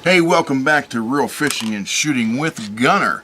Hey, welcome back to Real Fishing and Shooting with Gunner.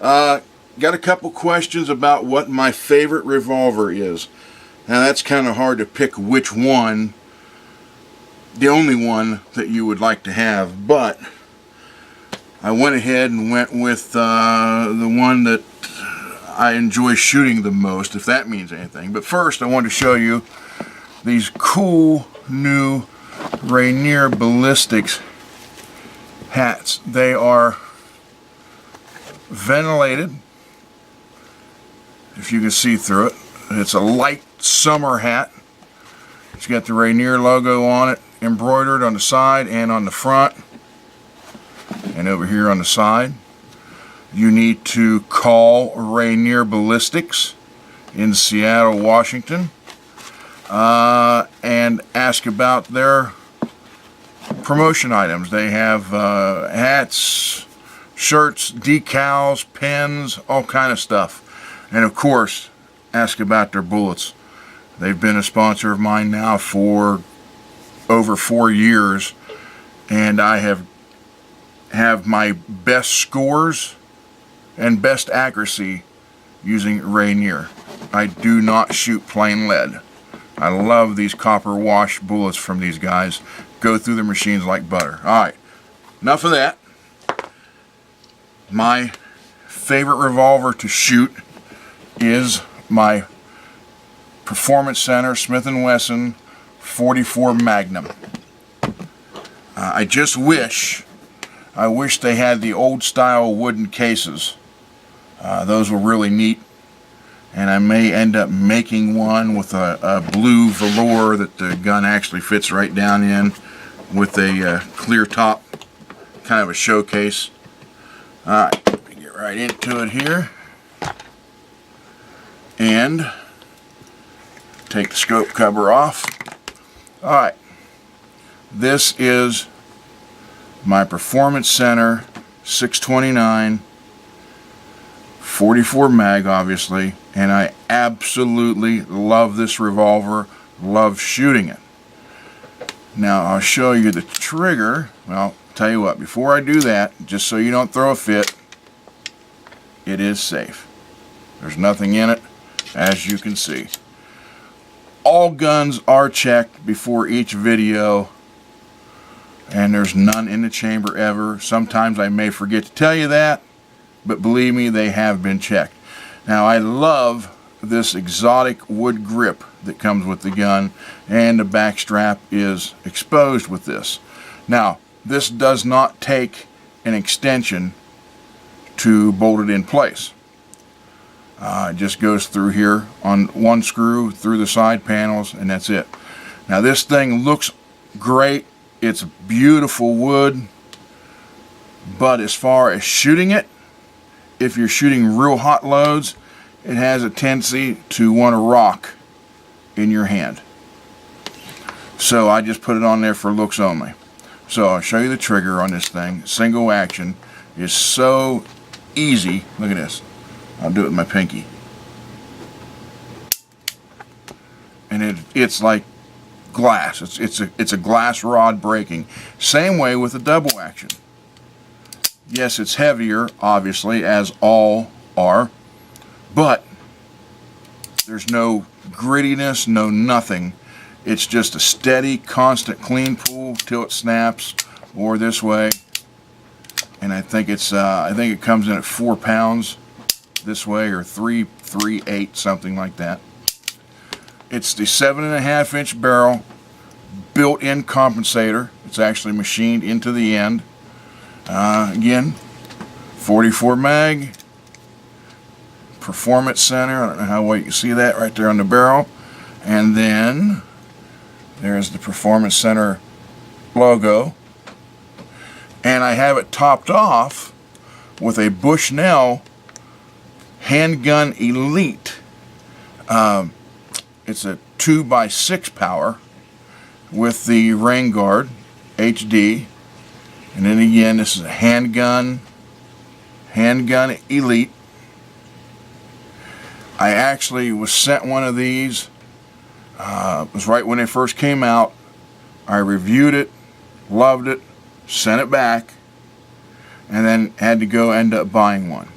Got a couple questions about what my favorite revolver is. Now that's kind of hard to pick which one, the only one that you would like to have, but I went ahead and went with the one that I enjoy shooting the most, if that means anything. But first I wanted to show you these cool new Rainier Ballistics hats. They are ventilated, if you can see through it. It's a light summer hat. It's got the Rainier logo on it, embroidered on the side and on the front, and over here on the side. You need to call Rainier Ballistics in Seattle, Washington, and ask about their promotion items. They have hats, shirts, decals, pens, all kind of stuff. And of course, ask about their bullets. They've been a sponsor of mine now for over 4 years, and I have my best scores and best accuracy using Rainier. I do not shoot plain lead. I love these copper wash bullets from these guys. Go through the machines like butter. Alright, enough of that. My favorite revolver to shoot is my Performance Center Smith Wesson 44 Magnum. I wish they had the old style wooden cases. Those were really neat. And I may end up making one with a blue velour that the gun actually fits right down in, with a clear top, kind of a showcase. Alright, get right into it here. And take the scope cover off. Alright, this is my Performance Center 629 44 mag, obviously, and I absolutely love this revolver, love shooting it. Now I'll show you the trigger. Well, tell you what, before I do that, just so you don't throw a fit, it is safe. There's nothing in it, as you can see. All guns are checked before each video, and there's none in the chamber ever. Sometimes I may forget to tell you that, but believe me, they have been checked. Now I love this exotic wood grip that comes with the gun, and the back strap is exposed with this. Now this does not take an extension to bolt it in place. It just goes through here on one screw through the side panels, and that's it. Now this thing looks great. It's beautiful wood, but as far as shooting it, if you're shooting real hot loads, it has a tendency to want to rock in your hand. So I just put it on there for looks only. So I'll show you the trigger on this thing. Single action is so easy. Look at this. I'll do it with my pinky. And it's like glass. It's a glass rod breaking. Same way with the double action. Yes, it's heavier, obviously, as all are, but there's no grittiness, no nothing. It's just a steady, constant clean pull till it snaps, or this way. And I think it comes in at 4 pounds this way, or 3.38, something like that. It's the 7.5-inch barrel, built-in compensator. It's actually machined into the end. Again, 44 mag, performance center. I don't know how well you can see that right there on the barrel. And then there's the performance center logo. And I have it topped off with a Bushnell Handgun Elite. It's a 2x6 power with the rain guard HD. And then again, this is a handgun Elite. I actually was sent one of these. It was right when they first came out. I reviewed it, loved it, sent it back, and then had to go end up buying one.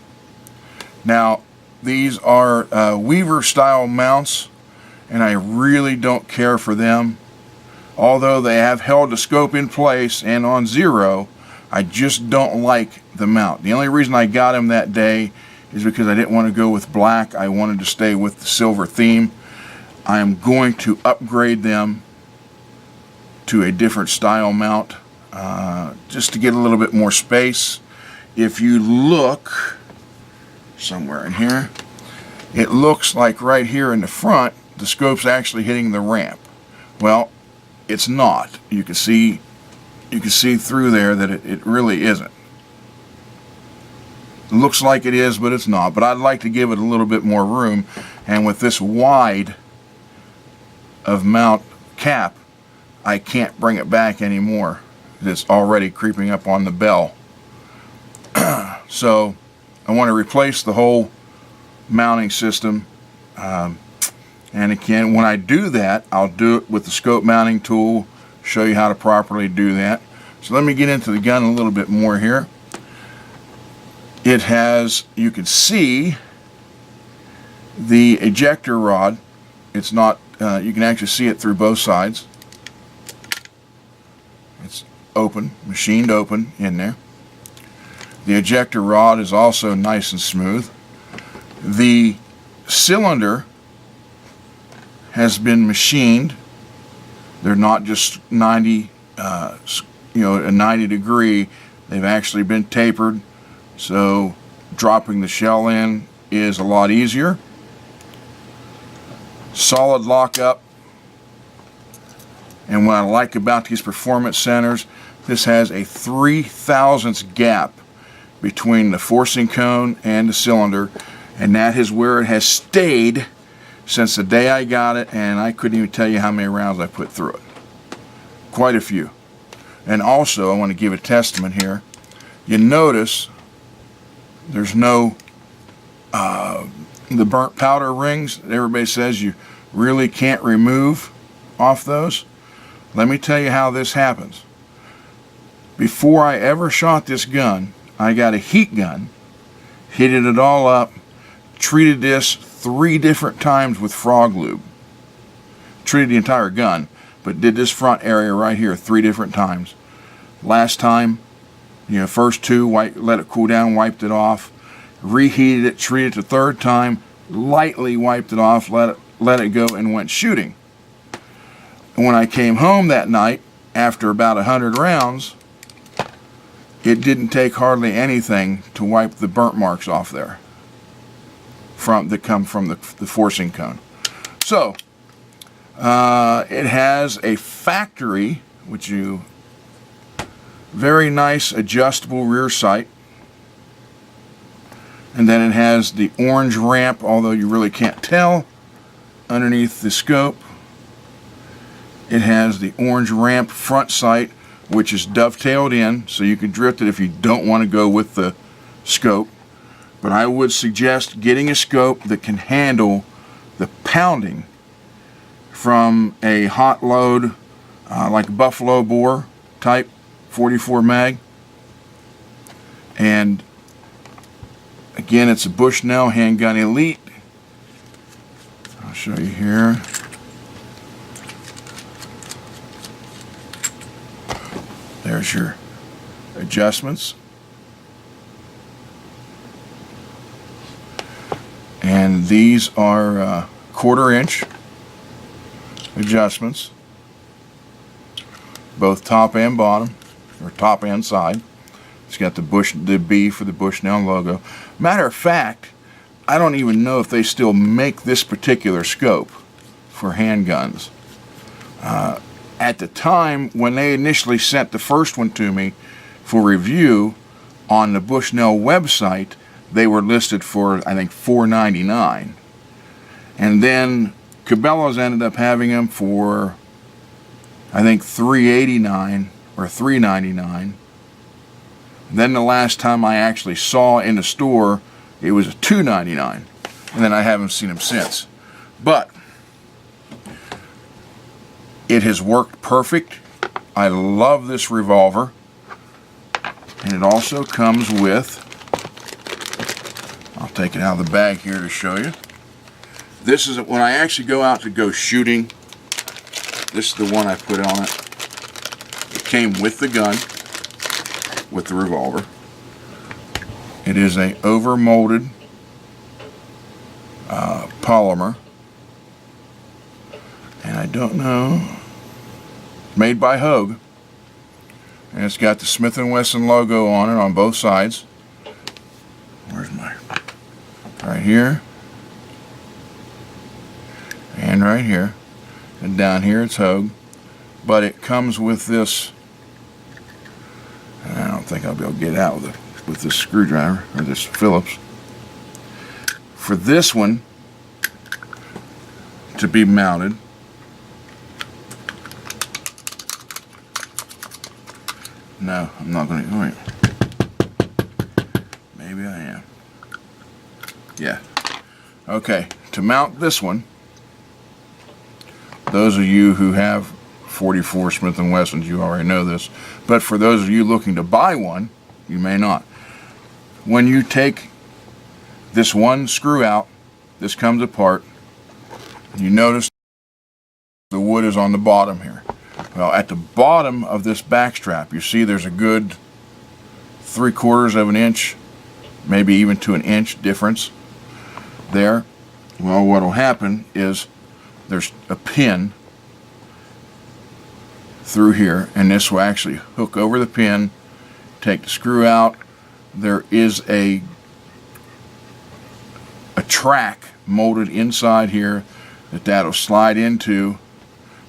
Now, these are Weaver style mounts, and I really don't care for them. Although they have held the scope in place and on zero, I just don't like the mount. The only reason I got them that day is because I didn't want to go with black. I wanted to stay with the silver theme. I am going to upgrade them to a different style mount just to get a little bit more space. If you look somewhere in here, it looks like right here in the front the scope's actually hitting the ramp. Well, it's not. You can see through there that it really isn't. It looks like it is, but it's not. But I'd like to give it a little bit more room, and with this wide of mount cap, I can't bring it back anymore. It's already creeping up on the bell. So I want to replace the whole mounting system. And again, when I do that, I'll do it with the scope mounting tool, show you how to properly do that. So let me get into the gun a little bit more here. It has, you can see the ejector rod. It's not, you can actually see it through both sides. It's open, machined open in there. The ejector rod is also nice and smooth. The cylinder has been machined. They're not just 90, a 90 degree. They've actually been tapered, so dropping the shell in is a lot easier. Solid lockup. And what I like about these performance centers, this has a 3/1000 gap between the forcing cone and the cylinder, and that is where it has stayed since the day I got it, and I couldn't even tell you how many rounds I put through it. Quite a few. And also, I want to give a testament here. You notice there's no the burnt powder rings that everybody says you really can't remove off those. Let me tell you how this happens. Before I ever shot this gun, I got a heat gun, heated it all up, treated this 3 different times with frog lube. Treated the entire gun, but did this front area right here 3 different times. Last time, first 2, let it cool down, wiped it off, reheated it, treated it the 3rd time, lightly wiped it off, let it go, and went shooting. And when I came home that night, after about 100 rounds, it didn't take hardly anything to wipe the burnt marks off there that come from the forcing cone. So it has a factory, very nice adjustable rear sight, and then it has the orange ramp, although you really can't tell underneath the scope. It has the orange ramp front sight, which is dovetailed in, so you can drift it if you don't want to go with the scope. But I would suggest getting a scope that can handle the pounding from a hot load, like Buffalo Bore type 44 mag. And again, it's a Bushnell Handgun Elite. I'll show you here. There's your adjustments. And these are 1/4 inch adjustments. both top and bottom, or top and side. It's got the B for the Bushnell logo. Matter of fact, I don't even know if they still make this particular scope for handguns. At the time when they initially sent the first one to me for review on the Bushnell website, they were listed for, I think, $4.99. And then Cabela's ended up having them for, I think, $3.89 or $3.99. Then the last time I actually saw in the store, it was $2.99. And then I haven't seen them since. But it has worked perfect. I love this revolver. And it also comes with, I'll take it out of the bag here to show you. This is when I actually go out to go shooting. This is the one I put on it. It came with the gun, with the revolver. It is a over-molded polymer. And I don't know, made by Hogue. And it's got the Smith Wesson logo on it on both sides. Where's my, right here. And right here. And down here it's Hogue. But it comes with this, and I don't think I'll be able to get it out with this screwdriver, or this Phillips. For this one to be mounted, no, I'm not going to. All right. Maybe I am. Yeah. Okay. To mount this one, those of you who have 44 Smith & Wessons, you already know this. But for those of you looking to buy one, you may not. When you take this one screw out, this comes apart. You notice the wood is on the bottom here. Well, at the bottom of this back strap, you see there's a good 3/4 of an inch, maybe even to an inch difference there. Well, what will happen is there's a pin through here, and this will actually hook over the pin, take the screw out. There is a track molded inside here that'll slide into,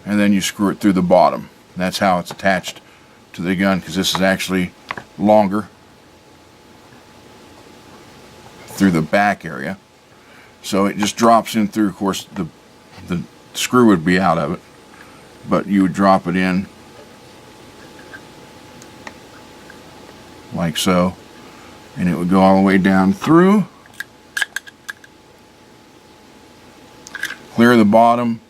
and then you screw it through the bottom. That's how it's attached to the gun, because this is actually longer through the back area. So it just drops in through. Of course, the screw would be out of it, but you would drop it in like so, and it would go all the way down through, clear the bottom.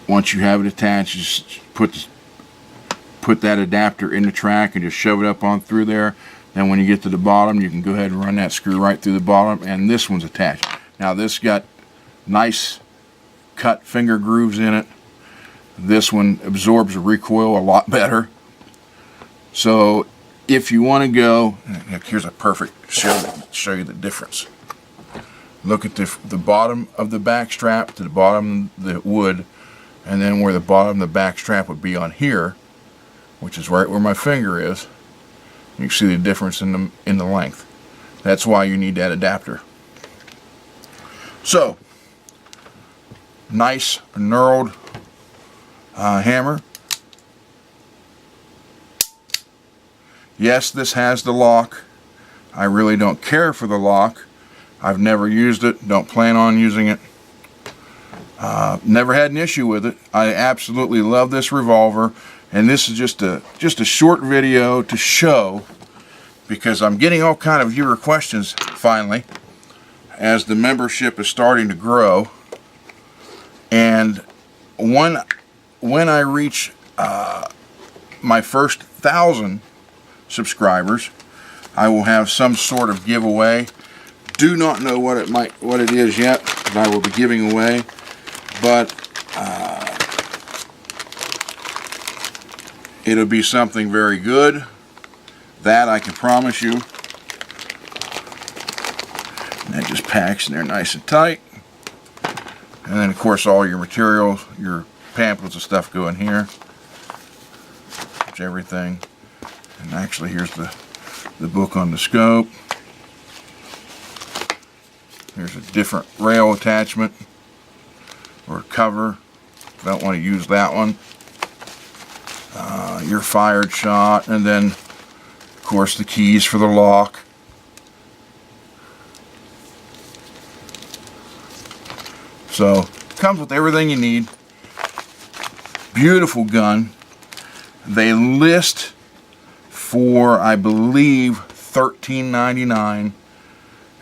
Once you have it attached, just put that adapter in the track and just shove it up on through there. Then when you get to the bottom, you can go ahead and run that screw right through the bottom, and this one's attached. Now this got nice cut finger grooves in it. This one absorbs the recoil a lot better. So if you want to go, here's a perfect show you the difference. Look at the bottom of the back strap to the bottom of the wood, and then where the bottom of the back strap would be on here, which is right where my finger is. You can see the difference in the length. That's why you need that adapter. So, nice knurled hammer. Yes, this has the lock. I really don't care for the lock. I've never used it, don't plan on using it. Never had an issue with it. I absolutely love this revolver, and this is just a short video to show, because I'm getting all kind of viewer questions finally as the membership is starting to grow. And when I reach my first 1,000 subscribers, I will have some sort of giveaway. Do not know what it is yet that I will be giving away, but it'll be something very good. That I can promise you. And that just packs in there nice and tight. And then of course all your materials, your pamphlets and stuff go in here. It's everything. And actually, here's the book on the scope. Here's a different rail attachment or cover. Don't want to use that one. Your fired shot, and then of course the keys for the lock. So comes with everything you need. Beautiful gun. They list for, I believe, $13.99,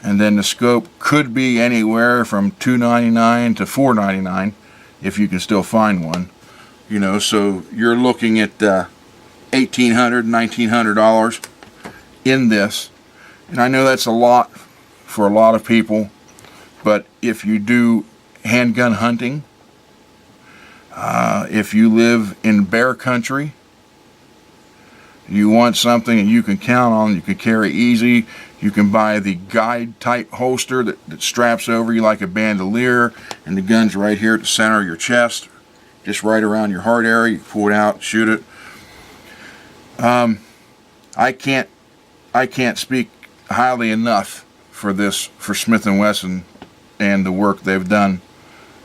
and then the scope could be anywhere from $2.99 to $4.99 if you can still find one. You know, so you're looking at $1,800, $1,900 in this. And I know that's a lot for a lot of people, but if you do handgun hunting, if you live in bear country, you want something that you can count on, you can carry easy. You can buy the guide type holster that straps over you like a bandolier, and the gun's right here at the center of your chest, just right around your heart area. You pull it out, shoot it. I can't speak highly enough for Smith & Wesson and the work they've done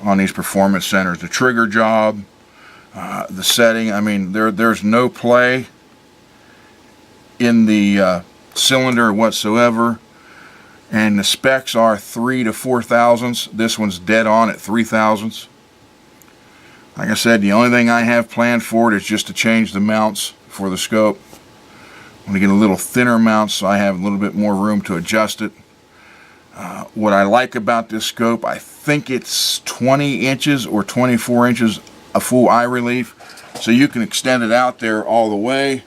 on these performance centers. The trigger job, the setting. I mean, there's no play in the cylinder whatsoever, and the specs are 3 to 4 thousandths. This one's dead on at 3 thousandths. Like I said, the only thing I have planned for it is just to change the mounts for the scope. I'm going to get a little thinner mount so I have a little bit more room to adjust it. What I like about this scope, I think it's 20 inches or 24 inches a full eye relief, so you can extend it out there all the way.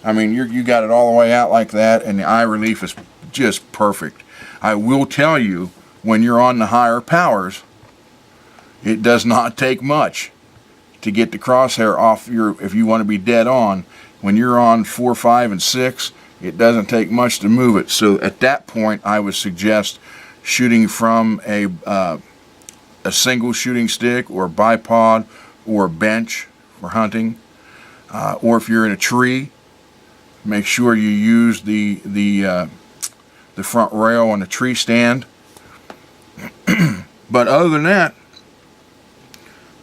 I mean, you got it all the way out like that, and the eye relief is just perfect. I will tell you, when you're on the higher powers, it does not take much to get the crosshair off if you want to be dead on. When you're on 4, 5, and 6, it doesn't take much to move it. So at that point, I would suggest shooting from a single shooting stick or bipod or bench for hunting, or if you're in a tree, make sure you use the front rail on the tree stand. But other than that,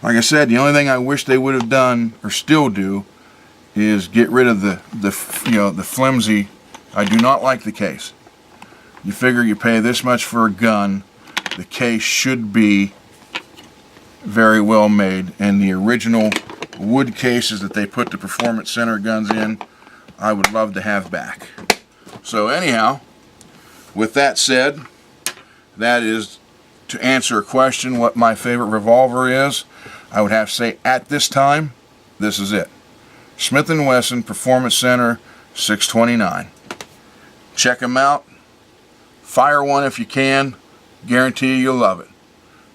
like I said, the only thing I wish they would have done, or still do, is get rid of the flimsy. I do not like the case. You figure you pay this much for a gun, the case should be very well made, and the original wood cases that they put the performance center guns in, I would love to have back. So anyhow, with that said, that is to answer a question what my favorite revolver is. I would have to say at this time, this is it. Smith & Wesson Performance Center 629. Check them out. Fire one if you can. Guarantee you'll love it.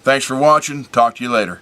Thanks for watching. Talk to you later.